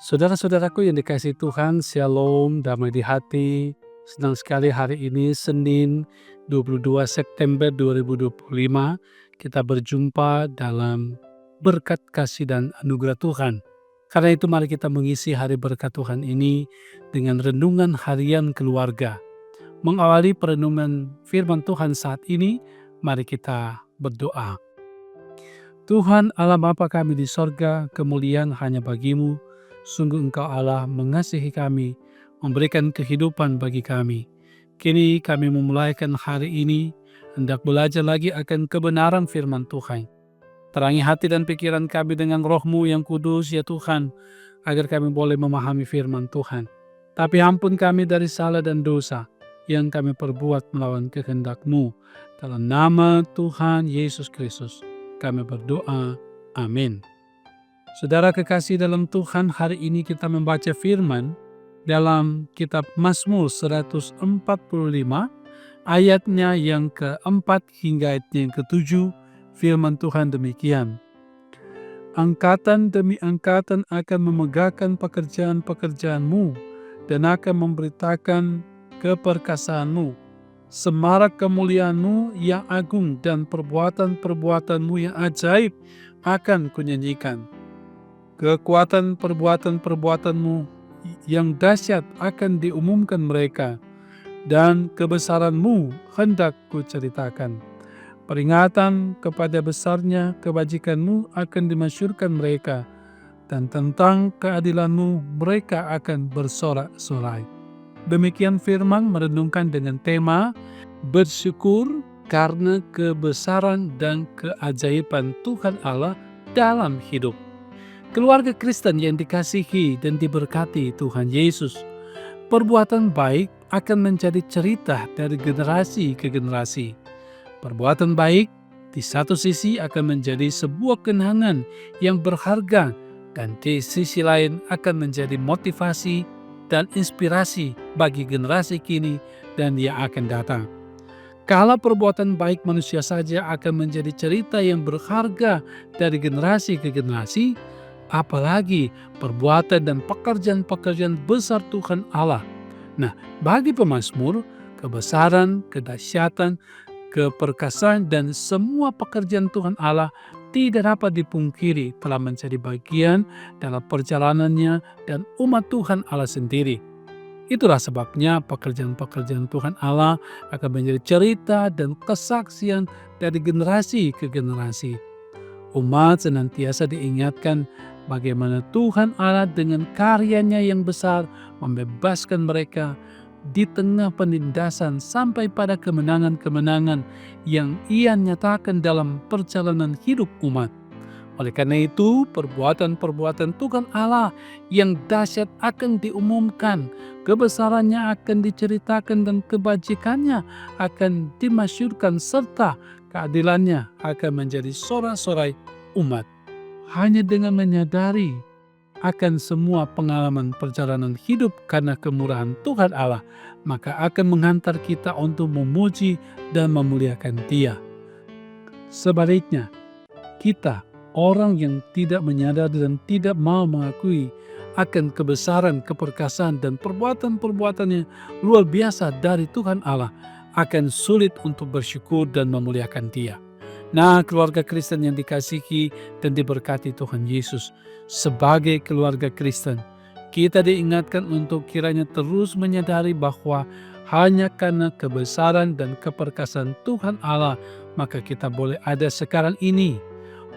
Saudara-saudaraku yang dikasihi Tuhan, Shalom, damai di hati. Senang sekali hari ini Senin 22 September 2025 kita berjumpa dalam berkat kasih dan anugerah Tuhan. Karena itu mari kita mengisi hari berkat Tuhan ini dengan renungan harian keluarga. Mengawali perenungan firman Tuhan saat ini, mari kita berdoa. Tuhan Allah Bapa kami di sorga, kemuliaan hanya bagimu. Sungguh Engkau Allah mengasihi kami, memberikan kehidupan bagi kami. Kini kami memulaikan hari ini, hendak belajar lagi akan kebenaran firman Tuhan. Terangi hati dan pikiran kami dengan roh-Mu yang kudus ya Tuhan, agar kami boleh memahami firman Tuhan. Tapi ampun kami dari salah dan dosa yang kami perbuat melawan kehendak-Mu. Dalam nama Tuhan Yesus Kristus kami berdoa, amin. Saudara kekasih dalam Tuhan, hari ini kita membaca firman dalam kitab Mazmur 145, ayatnya yang keempat hingga ayatnya yang ketujuh. Firman Tuhan demikian, angkatan demi angkatan akan memegahkan pekerjaan-pekerjaan-Mu dan akan memberitakan keperkasaanmu. Semarak kemuliaan-Mu yang agung dan perbuatan-perbuatan-Mu yang ajaib akan kunyanyikan. Kekuatan perbuatan-perbuatan-Mu yang dahsyat akan diumumkan mereka, dan kebesaran-Mu hendak kuceritakan. Peringatan kepada besarnya kebajikan-Mu akan dimasyurkan mereka, dan tentang keadilan-Mu mereka akan bersorak-sorai. Demikian firman merenungkan dengan tema bersyukur karena kebesaran dan keajaiban Tuhan Allah dalam hidup. Keluarga Kristen yang dikasihi dan diberkati Tuhan Yesus, perbuatan baik akan menjadi cerita dari generasi ke generasi. Perbuatan baik di satu sisi akan menjadi sebuah kenangan yang berharga, dan di sisi lain akan menjadi motivasi dan inspirasi bagi generasi kini dan yang akan datang. Kalau perbuatan baik manusia saja akan menjadi cerita yang berharga dari generasi ke generasi, apalagi perbuatan dan pekerjaan-pekerjaan besar Tuhan Allah. Nah, bagi pemazmur, kebesaran, kedahsyatan, keperkasaan, dan semua pekerjaan Tuhan Allah tidak dapat dipungkiri telah menjadi bagian dalam perjalanannya dan umat Tuhan Allah sendiri. Itulah sebabnya pekerjaan-pekerjaan Tuhan Allah akan menjadi cerita dan kesaksian dari generasi ke generasi. Umat senantiasa diingatkan bagaimana Tuhan Allah dengan karyanya yang besar membebaskan mereka di tengah penindasan sampai pada kemenangan-kemenangan yang Ia nyatakan dalam perjalanan hidup umat. Oleh karena itu, perbuatan-perbuatan Tuhan Allah yang dahsyat akan diumumkan, kebesarannya akan diceritakan, dan kebajikannya akan dimasyurkan, serta keadilannya akan menjadi sorak-sorai umat. Hanya dengan menyadari akan semua pengalaman perjalanan hidup karena kemurahan Tuhan Allah, maka akan menghantar kita untuk memuji dan memuliakan Dia. Sebaliknya, kita orang yang tidak menyadari dan tidak mau mengakui akan kebesaran, keperkasaan, dan perbuatan-perbuatannya luar biasa dari Tuhan Allah, akan sulit untuk bersyukur dan memuliakan Dia. Nah, keluarga Kristen yang dikasihi dan diberkati Tuhan Yesus, sebagai keluarga Kristen, kita diingatkan untuk kiranya terus menyadari bahwa hanya karena kebesaran dan keperkasaan Tuhan Allah, maka kita boleh ada sekarang ini.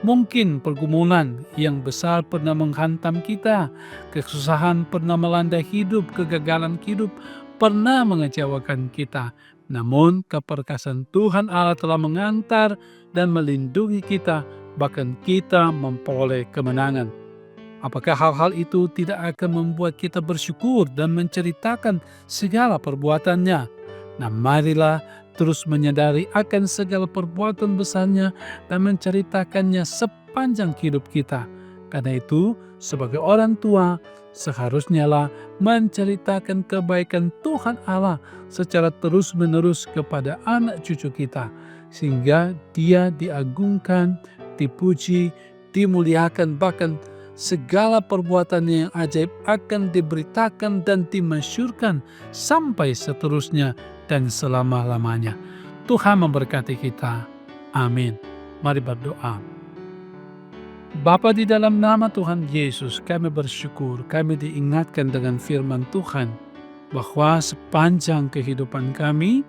Mungkin pergumulan yang besar pernah menghantam kita, kesusahan pernah melanda hidup, kegagalan hidup pernah mengecewakan kita. Namun keperkasaan Tuhan Allah telah mengantar dan melindungi kita, bahkan kita memperoleh kemenangan. Apakah hal-hal itu tidak akan membuat kita bersyukur dan menceritakan segala perbuatannya? Nah, marilah terus menyadari akan segala perbuatan besarnya dan menceritakannya sepanjang hidup kita. Karena itu, sebagai orang tua, seharusnya lah menceritakan kebaikan Tuhan Allah secara terus-menerus kepada anak cucu kita, sehingga Dia diagungkan, dipuji, dimuliakan, bahkan segala perbuatannya yang ajaib akan diberitakan dan dimasyurkan sampai seterusnya dan selama-lamanya. Tuhan memberkati kita. Amin. Mari berdoa. Bapa, di dalam nama Tuhan Yesus, kami bersyukur, kami diingatkan dengan firman Tuhan bahwa sepanjang kehidupan kami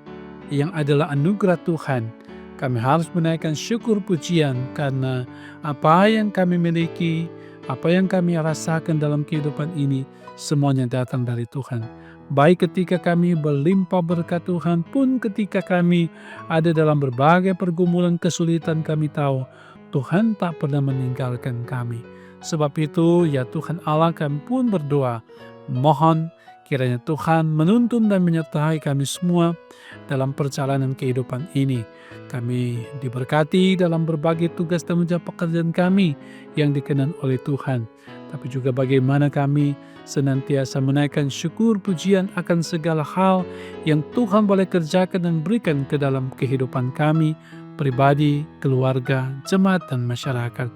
yang adalah anugerah Tuhan, kami harus menaikkan syukur pujian karena apa yang kami miliki, apa yang kami rasakan dalam kehidupan ini, semuanya datang dari Tuhan. Baik ketika kami berlimpah berkat Tuhan pun ketika kami ada dalam berbagai pergumulan kesulitan, kami tahu Tuhan tak pernah meninggalkan kami. Sebab itu ya Tuhan Allah, kami pun berdoa, mohon kiranya Tuhan menuntun dan menyertai kami semua dalam perjalanan kehidupan ini. Kami diberkati dalam berbagai tugas dan menjawab pekerjaan kami yang dikenan oleh Tuhan. Tapi juga bagaimana kami senantiasa menaikkan syukur pujian akan segala hal yang Tuhan boleh kerjakan dan berikan ke dalam kehidupan kami, pribadi, keluarga, jemaat, dan masyarakat.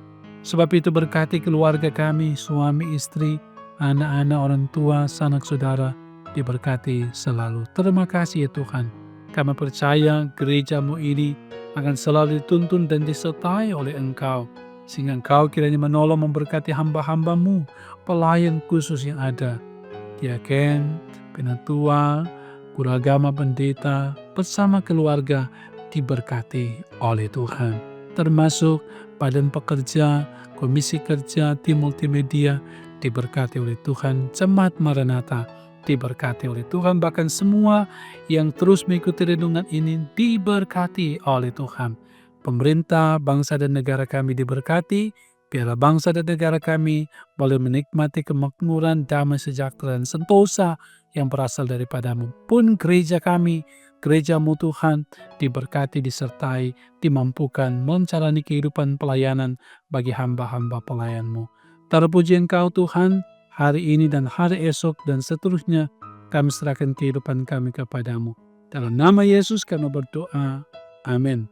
Sebab itu berkati keluarga kami, suami, istri, anak-anak, orang tua, sanak saudara, diberkati selalu. Terima kasih ya Tuhan. Kami percaya gereja-Mu ini akan selalu dituntun dan disertai oleh Engkau, sehingga Engkau kiranya menolong memberkati hamba-hamba-Mu, pelayan khusus yang ada, diaken, penatua, guru agama, pendeta, bersama keluarga, diberkati oleh Tuhan. Termasuk badan pekerja, komisi kerja, tim multimedia, diberkati oleh Tuhan. Jemaat Maranatha, diberkati oleh Tuhan. Bahkan semua yang terus mengikuti renungan ini diberkati oleh Tuhan. Pemerintah, bangsa dan negara kami diberkati. Biarlah bangsa dan negara kami boleh menikmati kemakmuran, damai, sejahtera, dan sentosa yang berasal daripada-Mu. Pun gereja kami, gereja-Mu Tuhan, diberkati, disertai, dimampukan menjalani kehidupan pelayanan bagi hamba-hamba pelayan-Mu. Terpuji Engkau Tuhan, hari ini dan hari esok dan seterusnya kami serahkan kehidupan kami kepadamu. Dalam nama Yesus kami berdoa. Amin.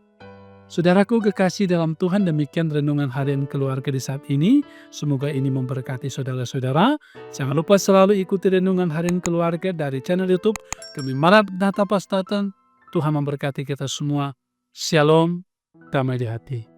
Saudaraku kekasih dalam Tuhan, demikian renungan harian keluarga di saat ini. Semoga ini memberkati saudara-saudara. Jangan lupa selalu ikuti renungan harian keluarga dari channel YouTube Kami Maranatha Pastaten. Tuhan memberkati kita semua. Shalom, damai di hati.